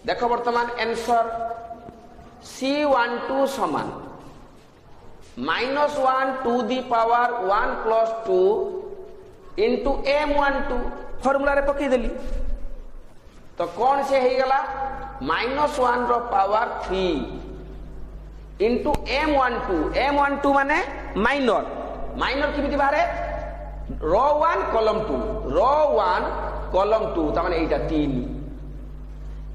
দেখো বর্তমান आंसर C12 সমান -1 to the power 1 plus 2 into M12 formula रे पकई देली। तो कौन से हो गला -1 रो पावर 3 into M12। M12 माने माइनर, माइनर किमिति बारे रो 1 कॉलम 2 रो 1 कॉलम 2 ता माने एटा 3।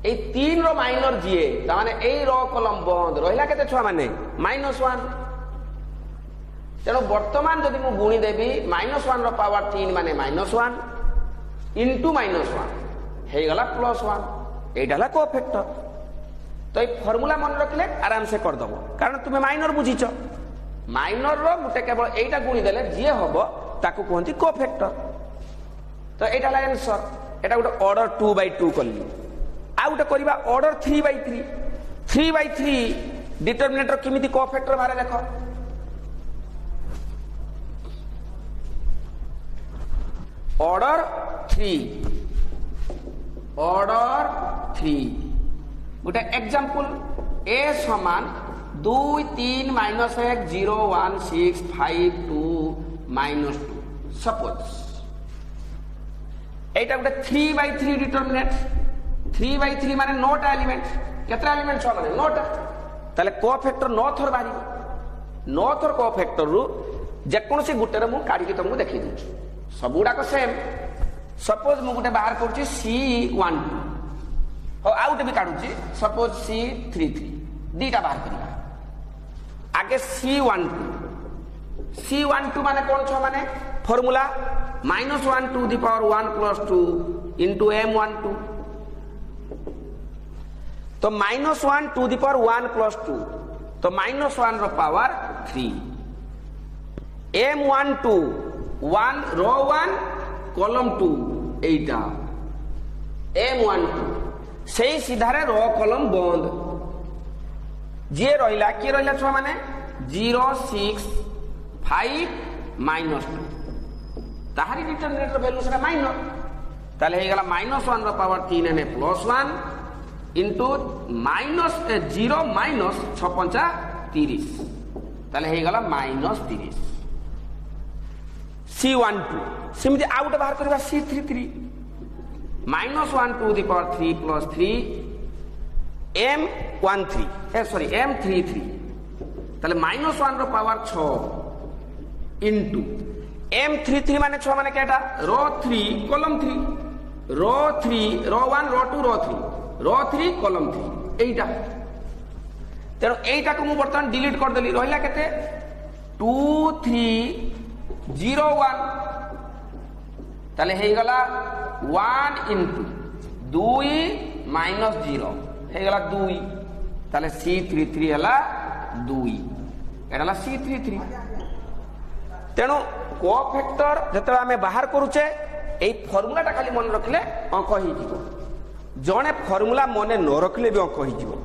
এই 3 रो माइनर जिए ता माने এই रो कॉलम बंद रहिला केते छुआ माने -1। तेणु वर्तमान जदि मु गुणी देबी -1 रो पावर 3 माने -1 इंटू -1 हे गला +1। एटा हला कोफैक्टर। तो ये फॉर्मूला मन रखले आराम से कर दबो, कारण तुमे माइनर बुझीच। माइनर रो मुटे केवल एटा गुणी देले जे हबो ताकू कहंती कोफैक्टर। तो एटा हला आंसर। एटा गोटे ऑर्डर 2/2 करली। आ गोटे करबा ऑर्डर 3/3। 3/3 डिटरमिनेटर किमिति कोफैक्टर बारे देखो। ऑर्डर 3 गोटे एग्जांपल a समान 2 3 -1 0 1 6 5 2 -2। सपोज एटा गोटे 3/3 डिटरमिनेंट। 3/3 माने 9टा एलिमेंट। केतरा एलिमेंट छ माने 9टा। ताले कोफैक्टर 9 थर बारी। 9 थर कोफैक्टर रु जे कोनसी गुटे रे मु काढी के तुमको देखि दउछु। सबुडा को सेम। सपोज मु गोटे बाहर करछि C12 हो आउट भी काढुछि। सपोज C33 दीटा बाहर करिया। आगे C12 माने कोन छ माने formula -1 to the power 1 plus 2 into M12। तो -1 to the power 1 plus 2 तो -1 रो पावर 3। M12 1 रो 1 कॉलम 2 एटा M12 से सीधारे रो कॉलम बंद। जे रहिला के रहिला छ माने 0 6 5 -2 ताहारी डिटरमिनेटर वैल्यू सेटा माइनर। ताले हे गला -1 रो पावर 3 ने +1 इंटू -0 माइनस 6 5 30 ताले हे गला -30। C12 सेमति आउट बाहर करबा C33 -1 to the power 3 plus 3 M13 sorry M33 ताले -1 रो पावर 6 इंटू M33 माने 6 माने केटा रो 3 कॉलम 3 रो 3 रो 1 रो 2 रो 3 रो 3 कॉलम 3 एटा। तेरो एटा को मु बर्तमान डिलीट कर देली। रहिला केते 2 3 0 1 ताले हे गला 1 इंटू 2 -0 हे गला 2 ताले C33 हला 2 एटा हला C33 तेणु कोफैक्टर जते आमे बाहर करूचे एई फार्मूलाटा खाली मन रखले अंक हो जिवो जणे फार्मूला मने न रखले भी अंक हो जिवो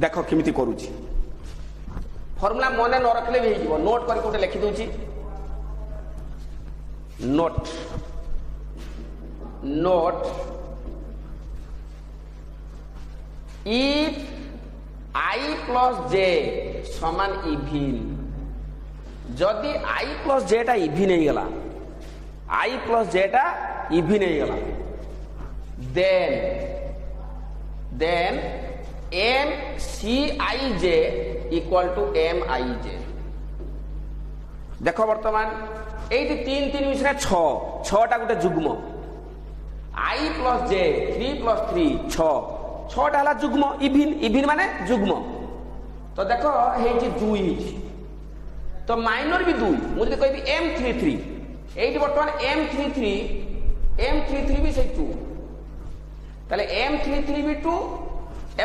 देखो केमिति करूची फार्मूला मने न रखले भी जिवो नोट करके उठे लिखि दोची note if I plus j समान इविन जदि I plus j टा इविन नहीं गला I plus j टा इविन नहीं गला then MCIJ equal to MIJ देखो वर्तमान एटी 3 मिश्रे 6 टा गोटे जुग्म I plus j 3 plus 3 6 टा हला जुग्म इविन माने जुग्म तो देखो हेची 2 हिची तो माइनर भी 2 मुझे कहबी M33 एटी वर्तमान M33 भी से 2 ताले M33 भी 2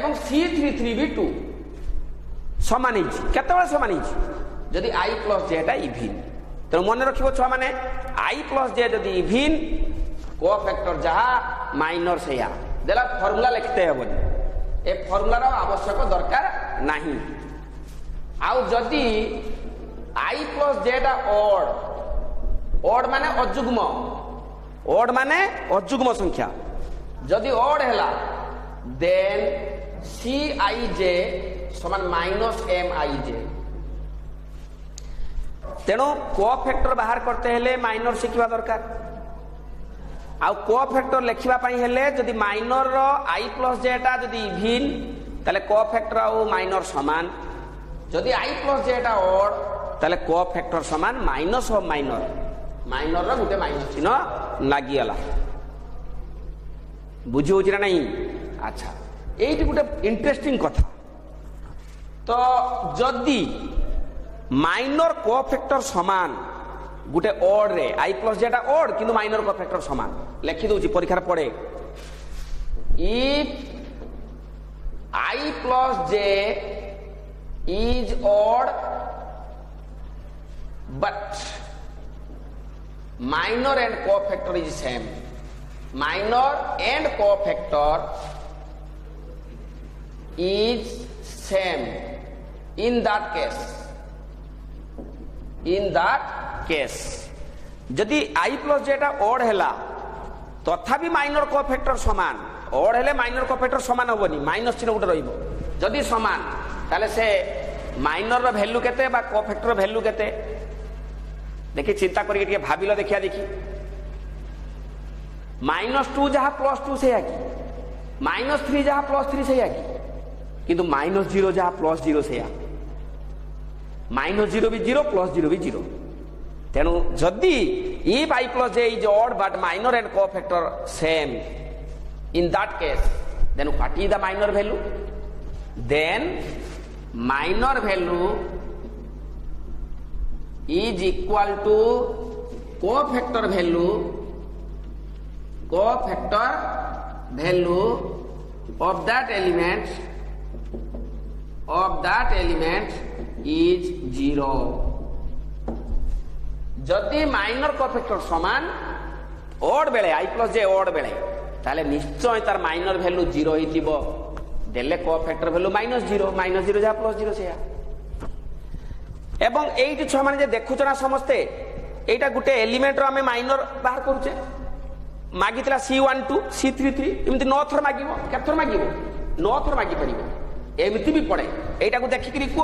एवं C33 भी 2 समान हिची केतेबेला समान हिची जदि I plus j टा इविन तो मन रखिबो छ माने I plus j जदि इविन कोफैक्टर जहा माइनर से या देला फार्मूला लिखते हेबनी ए फार्मूला रो आवश्यक दरकार नाही आउ जदि I plus j टा ऑड माने अजुग्म संख्या जदि ऑड हैला देन Cij समान माइनस Mij तेणु कोफैक्टर बाहर करते हेले माइनर शिखिबा दरकार आउ कोफैक्टर लिखिबा पई हेले जदि माइनर रो I plus j टा जदि इविन ताले कोफैक्टर आउ माइनर समान जदि I plus j टा ऑड ताले कोफैक्टर समान minus of minor row Gute minus चिन्ह लागि गला बुझी होची ना नहीं अच्छा एटी गुटे इंटरेस्टिंग कथा तो जदि माइनर कोफैक्टर समान गुटे ऑड रे I plus j टा ऑड किंतु माइनर कोफैक्टर समान लिखि दोची परीक्षा पड़े if I plus j is odd but minor and cofactor is same minor and cofactor is same in that case जदि I plus j टा ऑड हैला तथापि माइनर कोफैक्टर समान ऑड हेले माइनर कोफैक्टर समान होबनी माइनस चिन्ह उठे रहिबो जदि समान ताले से माइनर रो वैल्यू केते बा कोफैक्टर रो वैल्यू केते देखि चिंता करिके ଟିକେ भाबिलो देखिया देखि -2 जहा +2 से आकी -3 जहा +3 से आकी किंतु -0 जहा +0 से आ -0 भी 0 +0 भी 0 तेणु जदि if I plus j is odd but minor and cofactor same in that case then what is the minor value then minor value is equal to cofactor value of that element is 0 जदि minor cofactor समान odd बेले I plus j odd बेले ताले निश्चय तार minor value 0 हितिबो देले cofactor value -0 जा +0 से एवं एइट छ माने जे देखुछ ना समस्ते एटा गुटे एलिमेंट रो हमें माइनर बाहर करूचे मागितला C12 C33 एमिति 9 थर मागिबो केथर मागिबो 9 थर मागी परिबो एमिति भी पड़े एटा को देखि करी को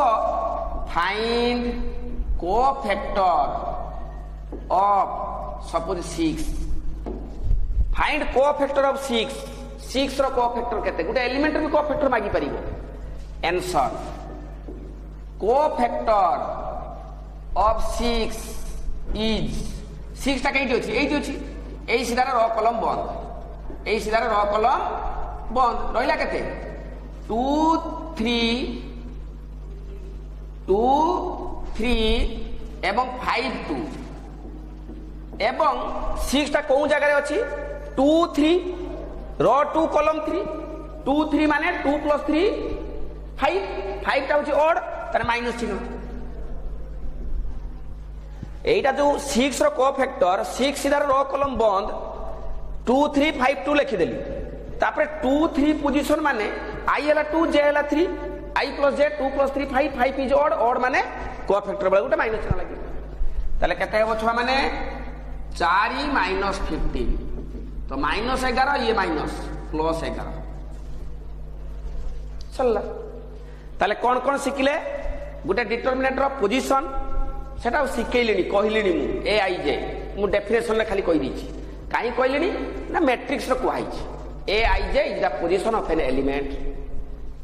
find cofactor of suppose 6 find cofactor of 6 रो cofactor केते गुटे एलिमेंट भी cofactor मागी परिबो आंसर cofactor of 6 is 6 टा केइटी अछि एइटी अछि एई सिधार रो कलम बंद रहिला केते 2 3 एवं 5 2 एवं 6 टा कोन जगह रे अछि 2 3 रो 2 कॉलम 3 2 3 माने 2 + 3 फाइव टा हूँ ऑड तार माइनस चिन्ह एटा जो 6 रो कोफैक्टर 6 सीधा रो कॉलम बंद 2 3 5 2 लिखिदेली तापर 2 3 पोजीशन माने i हला 2 j हला 3 i + j 2 + 3 5 5 इज ऑड माने कोफैक्टर बेला गोटे माइनस चिन्ह लागि ताले केते हेबो छुआ माने 4 - 15 तो -11 ये माइनस +11 चलला ताले कोन कोन सिखिले गोटे डिटरमिनेंट रो पोजीशन सेटा शिखेली कहली मु ए आई जे मु डेफिनेशन में खाली कही दीची कहीं कहली ना मैट्रिक्स रो कहै A I J is the position of an element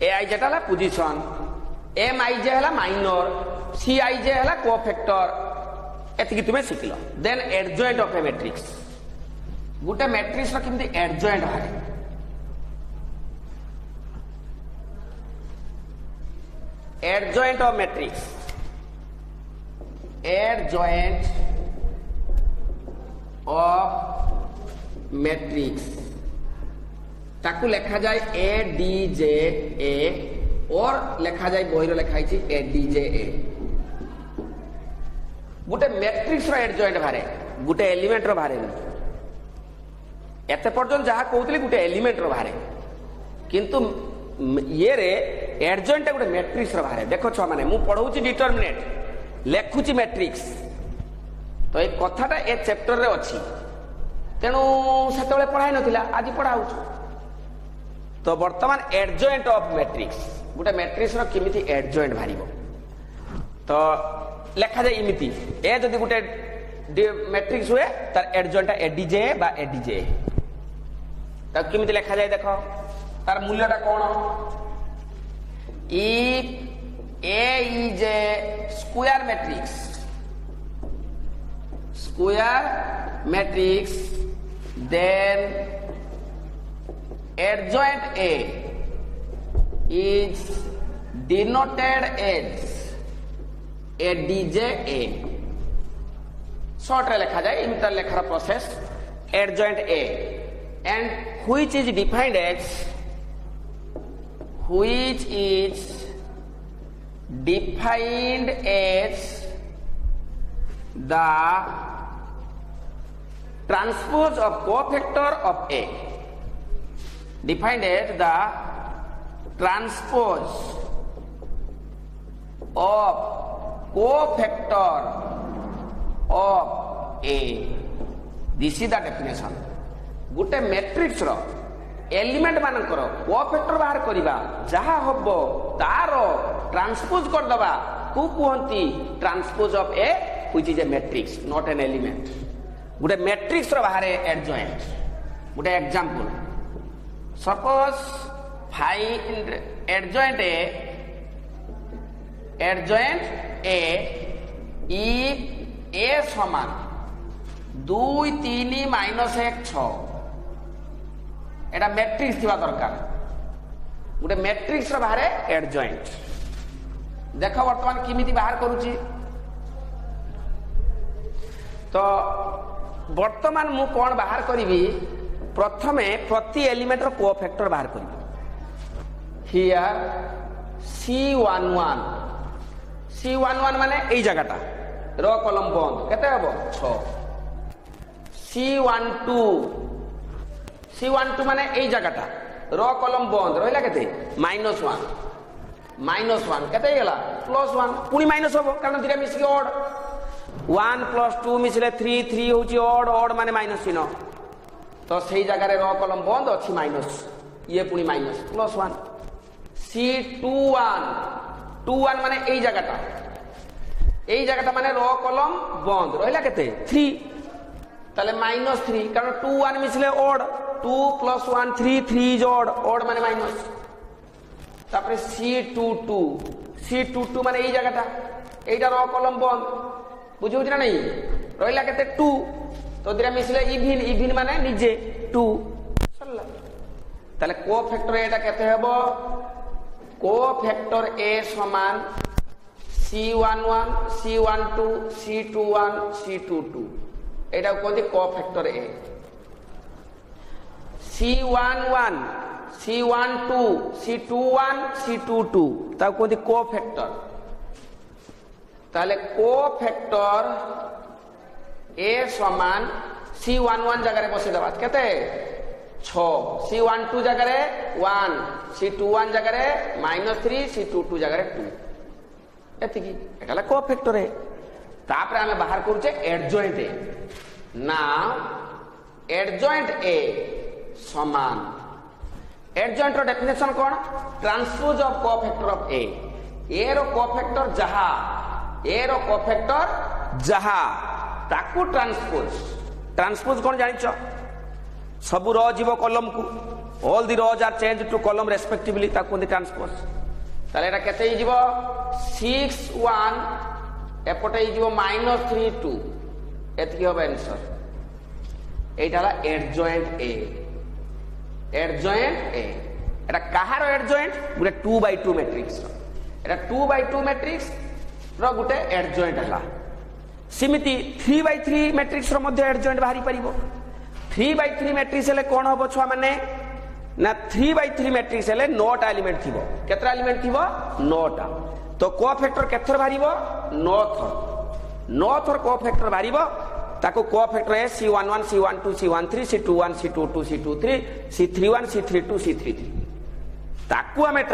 A I जेटा हला पोजीशन एम आई जे हला माइनर सी आई जे हला कोफैक्टर एतिकी तुमे शिखिलो then adjoint of a matrix गोटे मैट्रिक्स रो किमती एडजॉइंट बारे adjoint of matrix adjoint of matrix ताकू लिखा जाए ए डी जे ए और लिखा जाए बहिर लिखाई ए डी जे ए गोटे मैट्रिक्स रो एडजॉइंट बारे गोटे एलिमेंट रो बारे एते पर्यंत जहाँ कहते गोटे एलिमेंट रो बारे किंतु ये रे एडजॉइंट गोटे मैट्रिक्स रो बारे देखो छुआ माने मु पढ़ाऊची डिटरमिनेंट लेखुची मैट्रिक्स तो ये कथाटा ए चैप्टर रे अच्छी तेणु से पढ़ाई नथिला आज पढ़ाऊ तो वर्तमान एडजॉइंट ऑफ मैट्रिक्स गोटे मैट्रिक्स रो किमिति एडजॉइंट भारिबो तो लेखा जाय इमिति ए जदि गोटे मैट्रिक्स हुए तार एडजॉइंट एडीजे बा एडीजे त किमिति लेखा जाय देखो तार मूल्यटा कोन if A is a square matrix then adjoint A is denoted as ADJ-A short रे लिखा जाए इनका लेखा process adjoint A and which is defined as the transpose of cofactor of A defined as the transpose of cofactor of A this is the definition गोटे matrix रो element मानकर cofactor बाहर करिबा जहा हबो तार ट्रांसपोज कर दबा को कहंती transpose of A which is a matrix not an element गोटे मैट्रिक्स रो बाहर एडजॉइंट गोटे example suppose find adjoint A if A समान 2 3 -1 6 एटा मैट्रिक्स थिबा दरकार गोटे मैट्रिक्स रो बाहर एडजॉइंट देखो वर्तमान किमिति बाहर करूची तो वर्तमान मु कोन बाहर करिवि प्रथमे प्रति एलिमेंट रो कोफैक्टर बाहर करिवि हियर C11 माने एई जगहटा रो कॉलम बंद केते हबो 6 C12 माने एई जगहटा रो कॉलम बंद रहिला केते -1 केते गेला +1 पुनी माइनस हबो कारण दिरा मिसी ऑड 1 + 2 मिसले 3 होची ऑड माने माइनस चिन्ह तो सही जगह रे रो कॉलम बंद अछि माइनस ये पुनी माइनस +1 C21 माने एई जगहटा माने रो कॉलम बंद रहिला केते 3 ताले -3 कारण 2 1 मिसले ऑड 2 + 1 3 इज ऑड माने माइनस तापर C22 माने एई जगहटा एइटा रो कॉलम बंद बुझौ ना नहीं रहिला केते 2 तो दिरा मिसले इवन माने निजे 2 सरला ताले कोफैक्टर एटा केते हेबो कोफैक्टर A समान C11 C12 C21 C22 Etah कोथि cofactor A C11 C12 C21 C22 ताको कहते कोफैक्टर ताले कोफैक्टर A समान C11 जगह रे बसे दबा केते 6 C12 जगह रे 1 C21 जगह रे -3 C22 जगह रे 2 एतिकी एटाला कोफैक्टर है तापर हमें बाहर करूचे adjoint A now adjoint A समान एडजॉइंट रो डेफिनेशन कोन transpose of cofactor of A रो कोफैक्टर जहा ए रो कोफैक्टर जहा ताकू ट्रांसपोज कोन जानि छ सब रो जीव कॉलम को all the rows are change to column respectively ताकू द ट्रांसपोज ताले एटा केते जीव 6 1 एपटे जीव -3 2 एतकी हो answer एटाला adjoint A Etah Kahar adjoint Gute 2x2 matrix Etah 2x2 matrix row Gute adjoint हला सिमिति 3x3 मैट्रिक्स रो मध्ये एडजॉइंट बाहरी परिबो 3x3 मैट्रिक्स हेले कोन होबो छुआ माने ना 3x3 मैट्रिक्स हेले 9टा एलिमेंट थिबो केतरा एलिमेंट थिबो 9टा तो कोफैक्टर केथर बाहरिबो 9 थर कोफैक्टर बाहरिबो ताको कोफैक्टर है C11 C12 C13 C21 C22 C23 C31 C32 C33 ताकू हमें